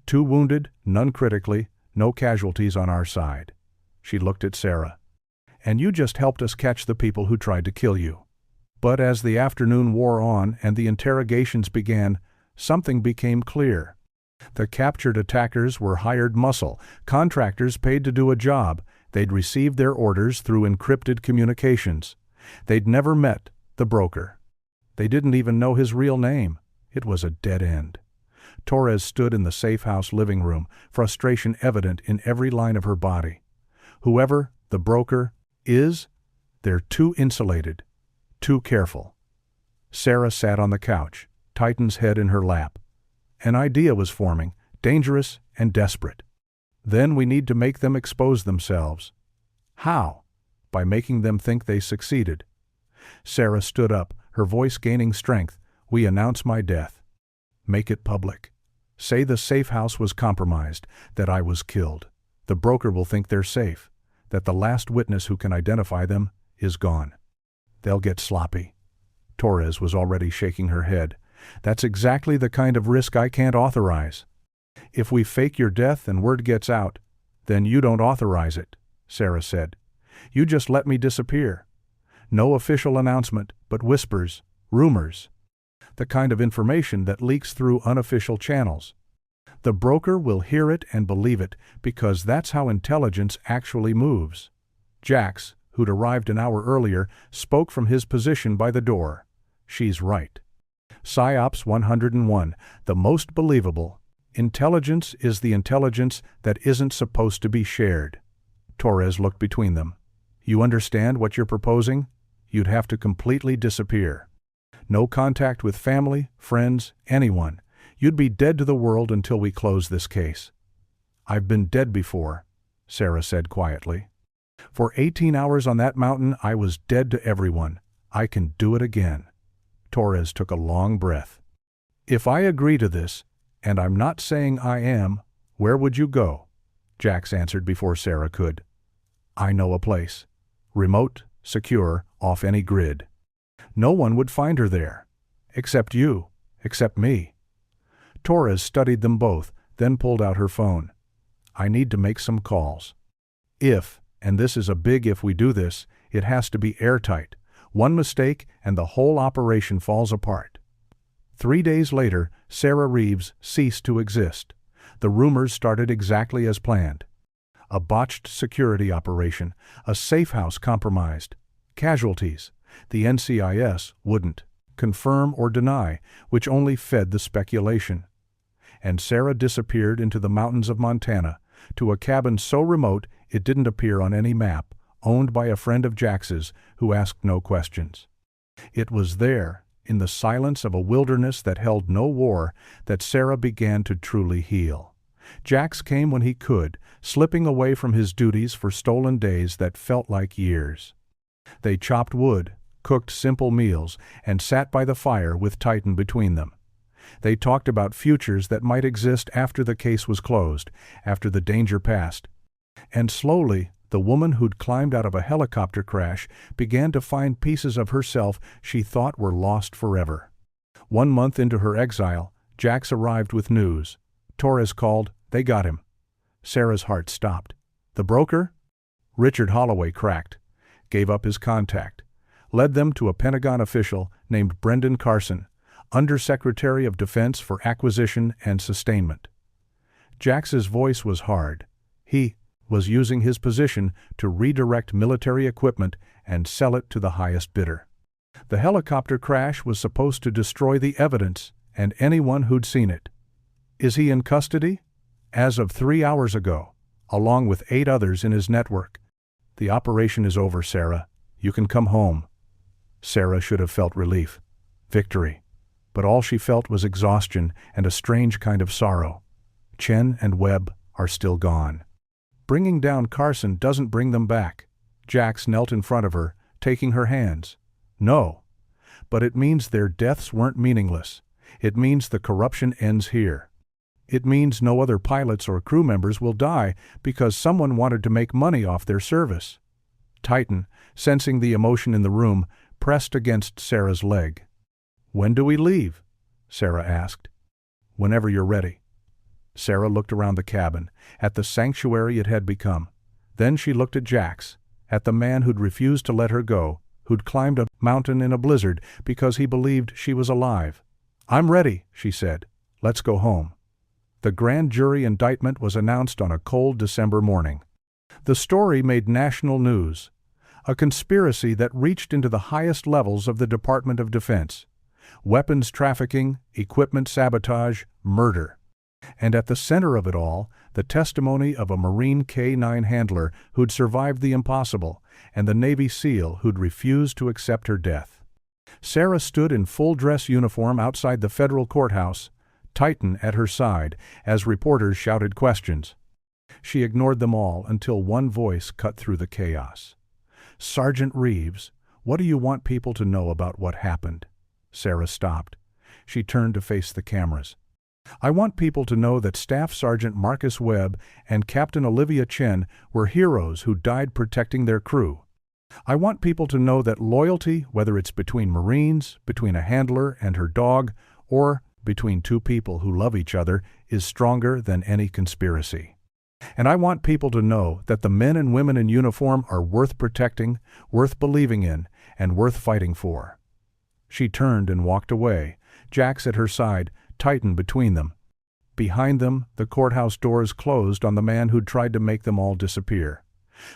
2 wounded, none critically, no casualties on our side. She looked at Sarah. "And you just helped us catch the people who tried to kill you." But as the afternoon wore on and the interrogations began, something became clear. The captured attackers were hired muscle, contractors paid to do a job. They'd received their orders through encrypted communications. They'd never met the broker. They didn't even know his real name. It was a dead end. Torres stood in the safe house living room, frustration evident in every line of her body. Whoever the broker is, they're too insulated, too careful. Sarah sat on the couch, Titan's head in her lap. An idea was forming, dangerous and desperate. Then we need to make them expose themselves. How? By making them think they succeeded. Sarah stood up, her voice gaining strength. "We announce my death. Make it public. Say the safe house was compromised, that I was killed. The broker will think they're safe, that the last witness who can identify them is gone. They'll get sloppy." Torres was already shaking her head. "That's exactly the kind of risk I can't authorize." "If we fake your death and word gets out, then you don't authorize it," Sarah said. "You just let me disappear. No official announcement, but whispers, rumors. The kind of information that leaks through unofficial channels. The broker will hear it and believe it, because that's how intelligence actually moves." Jax, who'd arrived an hour earlier, spoke from his position by the door. "She's right. PsyOps 101, the most believable. Intelligence is the intelligence that isn't supposed to be shared." Torres looked between them. "You understand what you're proposing? You'd have to completely disappear. No contact with family, friends, anyone. You'd be dead to the world until we close this case." "I've been dead before," Sarah said quietly. "For 18 hours on that mountain, I was dead to everyone. I can do it again." Torres took a long breath. "If I agree to this, and I'm not saying I am, where would you go?" Jax answered before Sarah could. "I know a place. Remote, secure, off any grid. No one would find her there. Except you. Except me." Torres studied them both, then pulled out her phone. "I need to make some calls. If, and this is a big if we do this, it has to be airtight. One mistake and the whole operation falls apart." 3 days later, Sarah Reeves ceased to exist. The rumors started exactly as planned. A botched security operation, a safe house compromised, casualties. The NCIS wouldn't confirm or deny, which only fed the speculation. And Sarah disappeared into the mountains of Montana, to a cabin so remote it didn't appear on any map, owned by a friend of Jax's who asked no questions. It was there, in the silence of a wilderness that held no war, that Sarah began to truly heal. Jax came when he could, slipping away from his duties for stolen days that felt like years. They chopped wood, cooked simple meals, and sat by the fire with Titan between them. They talked about futures that might exist after the case was closed, after the danger passed. And slowly, the woman who'd climbed out of a helicopter crash began to find pieces of herself she thought were lost forever. 1 month into her exile, Jax arrived with news. Torres called, they got him. Sarah's heart stopped. The broker? Richard Holloway cracked, gave up his contact, led them to a Pentagon official named Brendan Carson, Undersecretary of Defense for Acquisition and Sustainment. Jax's voice was hard. He was using his position to redirect military equipment and sell it to the highest bidder. The helicopter crash was supposed to destroy the evidence and anyone who'd seen it. Is he in custody? As of 3 hours ago, along with 8 others in his network. The operation is over, Sarah. You can come home. Sarah should have felt relief, victory. But all she felt was exhaustion and a strange kind of sorrow. Chen and Webb are still gone. Bringing down Carson doesn't bring them back. Jax knelt in front of her, taking her hands. No. But it means their deaths weren't meaningless. It means the corruption ends here. It means no other pilots or crew members will die because someone wanted to make money off their service. Titan, sensing the emotion in the room, pressed against Sarah's leg. When do we leave? Sarah asked. Whenever you're ready. Sarah looked around the cabin, at the sanctuary it had become. Then she looked at Jax, at the man who'd refused to let her go, who'd climbed a mountain in a blizzard because he believed she was alive. I'm ready, she said. Let's go home. The grand jury indictment was announced on a cold December morning. The story made national news. A conspiracy that reached into the highest levels of the Department of Defense. Weapons trafficking, equipment sabotage, murder. And at the center of it all, the testimony of a Marine K-9 handler who'd survived the impossible, and the Navy SEAL who'd refused to accept her death. Sarah stood in full dress uniform outside the federal courthouse, Titan at her side, as reporters shouted questions. She ignored them all until one voice cut through the chaos. Sergeant Reeves, what do you want people to know about what happened? Sarah stopped. She turned to face the cameras. I want people to know that Staff Sergeant Marcus Webb and Captain Olivia Chen were heroes who died protecting their crew. I want people to know that loyalty, whether it's between Marines, between a handler and her dog, or between two people who love each other, is stronger than any conspiracy. And I want people to know that the men and women in uniform are worth protecting, worth believing in, and worth fighting for. She turned and walked away, Jax at her side, Titan between them. Behind them, the courthouse doors closed on the man who'd tried to make them all disappear.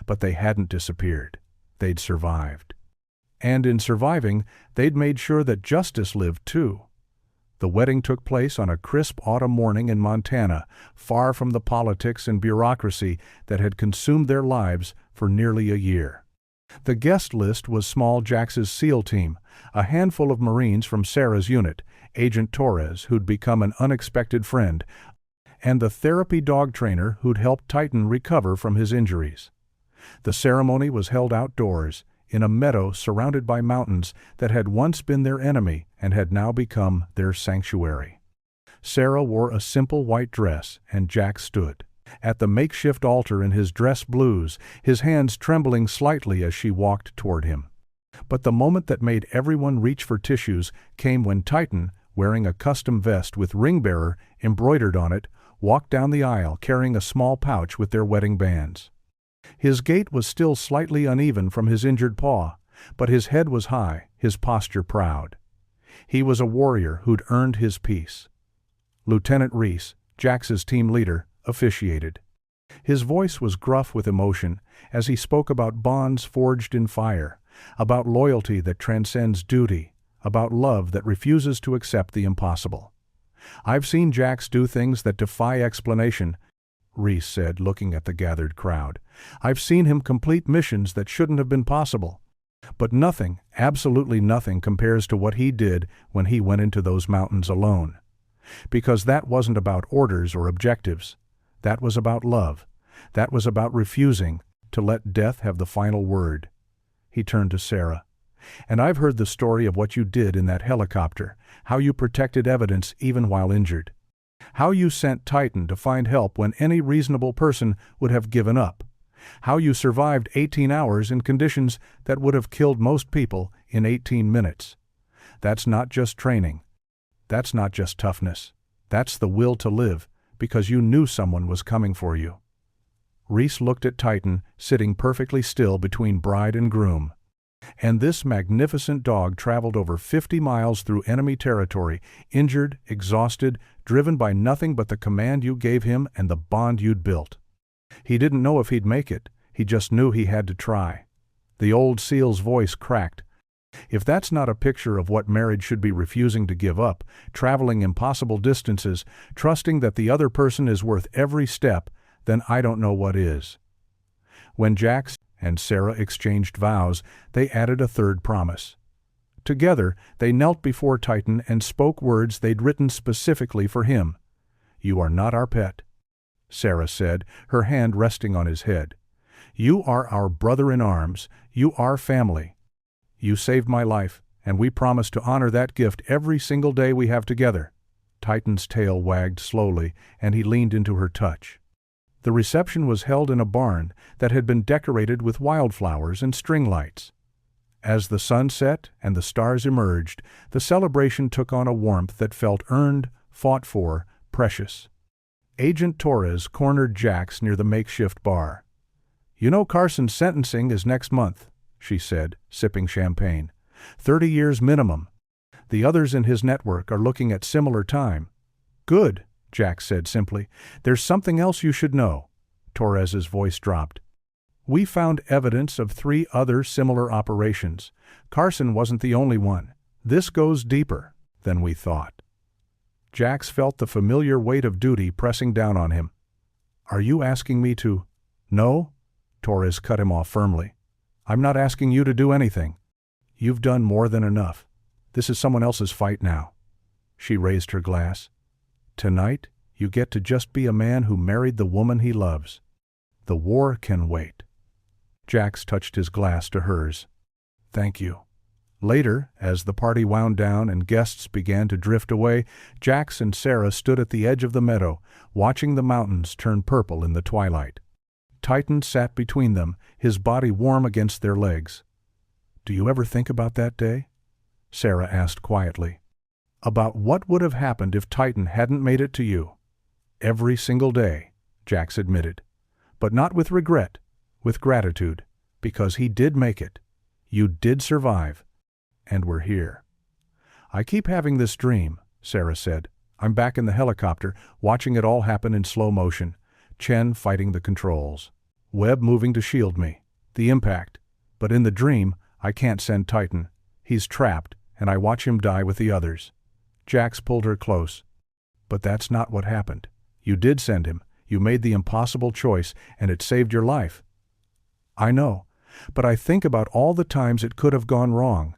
But they hadn't disappeared. They'd survived. And in surviving, they'd made sure that justice lived too. The wedding took place on a crisp autumn morning in Montana, far from the politics and bureaucracy that had consumed their lives for nearly a year. The guest list was small Jax's SEAL team, a handful of Marines from Sarah's unit, Agent Torres, who'd become an unexpected friend, and the therapy dog trainer who'd helped Titan recover from his injuries. The ceremony was held outdoors, in a meadow surrounded by mountains that had once been their enemy and had now become their sanctuary. Sarah wore a simple white dress, and Jax stood at the makeshift altar in his dress blues, his hands trembling slightly as she walked toward him. But the moment that made everyone reach for tissues came when Titan, wearing a custom vest with ring bearer embroidered on it, walked down the aisle carrying a small pouch with their wedding bands. His gait was still slightly uneven from his injured paw, but his head was high, his posture proud. He was a warrior who'd earned his peace. Lieutenant Reese, Jax's team leader, officiated. His voice was gruff with emotion as he spoke about bonds forged in fire, about loyalty that transcends duty, about love that refuses to accept the impossible. I've seen Jax do things that defy explanation, Reeves said, looking at the gathered crowd. I've seen him complete missions that shouldn't have been possible. But nothing, absolutely nothing, compares to what he did when he went into those mountains alone. Because that wasn't about orders or objectives. That was about love. That was about refusing to let death have the final word. He turned to Sarah. And I've heard the story of what you did in that helicopter, how you protected evidence even while injured. How you sent Titan to find help when any reasonable person would have given up. How you survived 18 hours in conditions that would have killed most people in 18 minutes. That's not just training. That's not just toughness. That's the will to live, because you knew someone was coming for you. Reese looked at Titan, sitting perfectly still between bride and groom. And this magnificent dog traveled over 50 miles through enemy territory, injured, exhausted, driven by nothing but the command you gave him and the bond you'd built. He didn't know if he'd make it, he just knew he had to try. The old SEAL's voice cracked. If that's not a picture of what marriage should be, refusing to give up, traveling impossible distances, trusting that the other person is worth every step, then I don't know what is. When Jax and Sarah exchanged vows, they added a third promise. Together, they knelt before Titan and spoke words they'd written specifically for him. "You are not our pet," Sarah said, her hand resting on his head. "You are our brother in arms. You are family. You saved my life, and we promise to honor that gift every single day we have together." Titan's tail wagged slowly, and he leaned into her touch. The reception was held in a barn that had been decorated with wildflowers and string lights. As the sun set and the stars emerged, the celebration took on a warmth that felt earned, fought for, precious. Agent Torres cornered Jax near the makeshift bar. "You know Carson's sentencing is next month," she said, sipping champagne. 30 years minimum. The others in his network are looking at similar time. "Good," Jax said simply. "There's something else you should know." Torres's voice dropped. "We found evidence of 3 other similar operations. Carson wasn't the only one. This goes deeper than we thought." Jax felt the familiar weight of duty pressing down on him. "Are you asking me to—" "No," Torres cut him off firmly. "I'm not asking you to do anything. You've done more than enough. This is someone else's fight now." She raised her glass. "Tonight, you get to just be a man who married the woman he loves. The war can wait." Jax touched his glass to hers. "Thank you." Later, as the party wound down and guests began to drift away, Jax and Sarah stood at the edge of the meadow, watching the mountains turn purple in the twilight. Titan sat between them, his body warm against their legs. "Do you ever think about that day?" Sarah asked quietly. "About what would have happened if Titan hadn't made it to you?" "Every single day," Jax admitted. "But not with regret, with gratitude, because he did make it. You did survive. And we're here." "I keep having this dream," Sarah said. "I'm back in the helicopter, watching it all happen in slow motion. Chen fighting the controls. Webb moving to shield me. The impact. But in the dream, I can't send Titan. He's trapped, and I watch him die with the others." Jax pulled her close. "But that's not what happened. You did send him. You made the impossible choice, and it saved your life." "I know, but I think about all the times it could have gone wrong.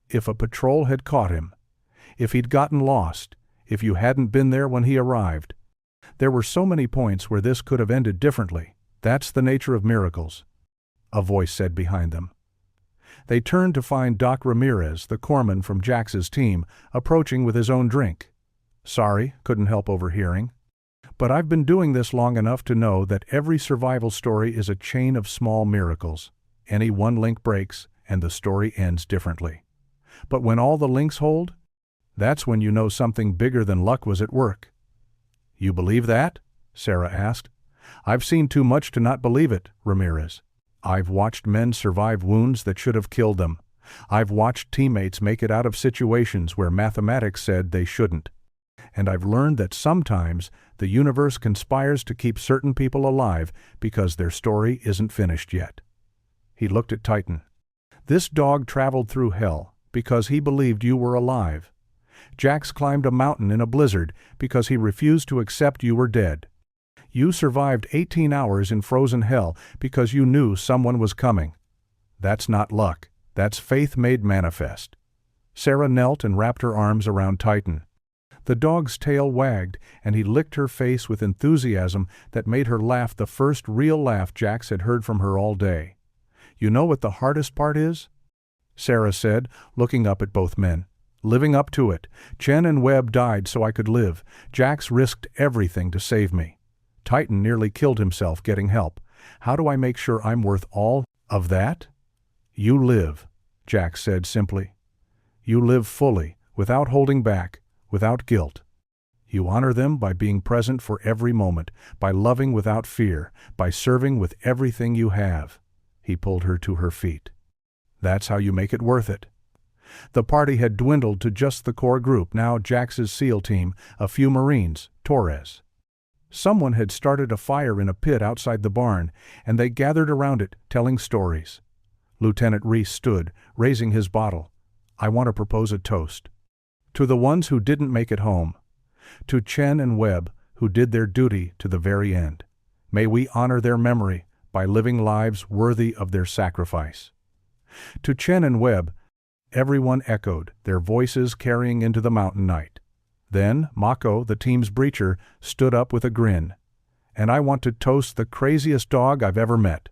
If a patrol had caught him, if he'd gotten lost, if you hadn't been there when he arrived. There were so many points where this could have ended differently. That's the nature of miracles," a voice said behind them. They turned to find Doc Ramirez, the corpsman from Jax's team, approaching with his own drink. "Sorry, couldn't help overhearing. But I've been doing this long enough to know that every survival story is a chain of small miracles. Any one link breaks, and the story ends differently. But when all the links hold, that's when you know something bigger than luck was at work." "You believe that?" Sarah asked. "I've seen too much to not believe it, Ramirez. I've watched men survive wounds that should have killed them. I've watched teammates make it out of situations where mathematics said they shouldn't. And I've learned that sometimes the universe conspires to keep certain people alive because their story isn't finished yet." He looked at Titan. "This dog traveled through hell, because he believed you were alive. Jax climbed a mountain in a blizzard because he refused to accept you were dead. You survived 18 hours in frozen hell because you knew someone was coming. That's not luck. That's faith made manifest. Sarah knelt and wrapped her arms around Titan. The dog's tail wagged, and he licked her face with enthusiasm that made her laugh, the first real laugh Jax had heard from her all day. "You know what the hardest part is?" Sarah said, looking up at both men. "Living up to it. Chen and Webb died so I could live. Jax risked everything to save me. Titan nearly killed himself getting help. How do I make sure I'm worth all of that?" "You live," Jax said simply. "You live fully, without holding back, without guilt. You honor them by being present for every moment, by loving without fear, by serving with everything you have." He pulled her to her feet. "That's how you make it worth it." The party had dwindled to just the core group, now Jax's SEAL team, a few Marines, Torres. Someone had started a fire in a pit outside the barn, and they gathered around it, telling stories. Lieutenant Reeves stood, raising his bottle. "I want to propose a toast. To the ones who didn't make it home. To Chen and Webb, who did their duty to the very end. May we honor their memory by living lives worthy of their sacrifice." To Chen and Webb, everyone echoed, their voices carrying into the mountain night. Then Mako, the team's breacher, stood up with a grin. "And I want to toast the craziest dog I've ever met.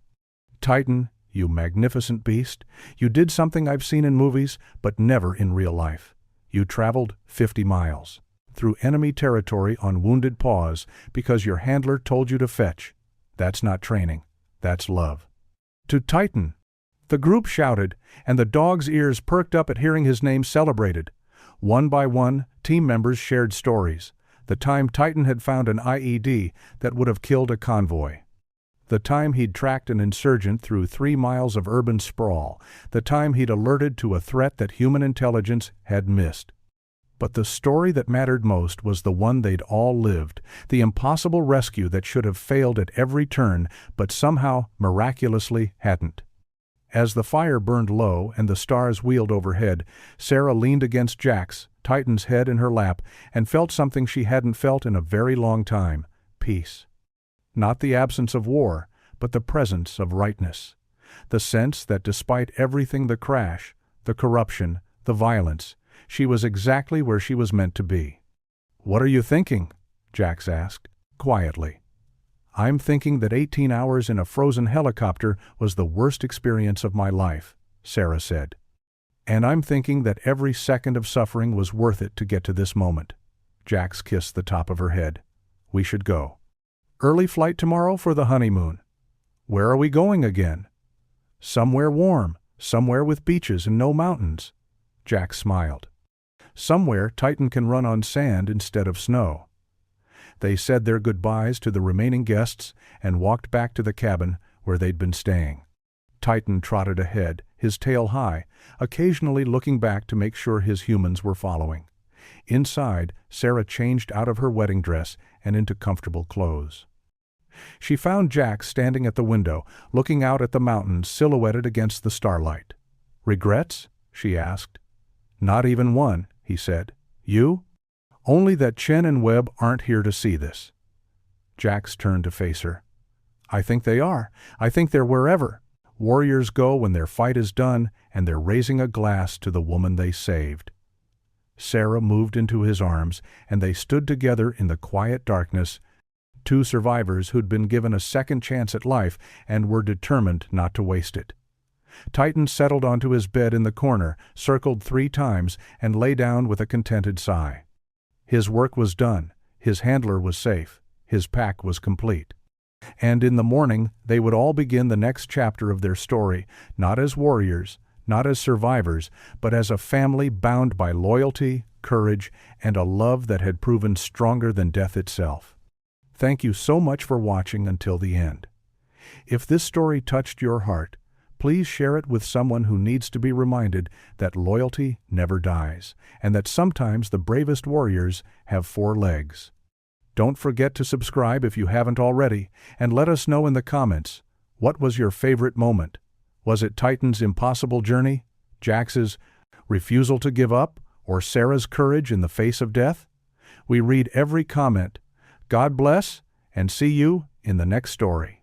Titan, you magnificent beast, you did something I've seen in movies, but never in real life. You traveled 50 miles. Through enemy territory on wounded paws because your handler told you to fetch. That's not training. That's love." To Titan, the group shouted, and the dog's ears perked up at hearing his name celebrated. One by one, team members shared stories. The time Titan had found an IED that would have killed a convoy. The time he'd tracked an insurgent through 3 miles of urban sprawl. The time he'd alerted to a threat that human intelligence had missed. But the story that mattered most was the one they'd all lived, the impossible rescue that should have failed at every turn, but somehow, miraculously, hadn't. As the fire burned low and the stars wheeled overhead, Sarah leaned against Jax, Titan's head in her lap, and felt something she hadn't felt in a very long time: peace. Not the absence of war, but the presence of rightness. The sense that despite everything, the crash, the corruption, the violence, she was exactly where she was meant to be. "What are you thinking?" Jax asked, quietly. "I'm thinking that 18 hours in a frozen helicopter was the worst experience of my life," Sarah said. "And I'm thinking that every second of suffering was worth it to get to this moment." Jax kissed the top of her head. "We should go. Early flight tomorrow for the honeymoon." "Where are we going again?" "Somewhere warm, somewhere with beaches and no mountains." Jax smiled. "Somewhere Titan can run on sand instead of snow." They said their goodbyes to the remaining guests and walked back to the cabin where they'd been staying. Titan trotted ahead, his tail high, occasionally looking back to make sure his humans were following. Inside, Sarah changed out of her wedding dress and into comfortable clothes. She found Jax standing at the window, looking out at the mountains silhouetted against the starlight. "Regrets?" she asked. "Not even one," he said. "You?" "Only that Chen and Webb aren't here to see this." Jax turned to face her. "I think they are. I think they're wherever. Warriors go when their fight is done, and they're raising a glass to the woman they saved." Sarah moved into his arms, and they stood together in the quiet darkness, two survivors who'd been given a second chance at life and were determined not to waste it. Titan settled onto his bed in the corner, circled 3 times, and lay down with a contented sigh. His work was done, his handler was safe, his pack was complete. And in the morning, they would all begin the next chapter of their story, not as warriors, not as survivors, but as a family bound by loyalty, courage, and a love that had proven stronger than death itself. Thank you so much for watching until the end. If this story touched your heart, please share it with someone who needs to be reminded that loyalty never dies, and that sometimes the bravest warriors have 4 legs. Don't forget to subscribe if you haven't already, and let us know in the comments, what was your favorite moment? Was it Titan's impossible journey? Jax's refusal to give up, or Sarah's courage in the face of death? We read every comment. God bless, and see you in the next story.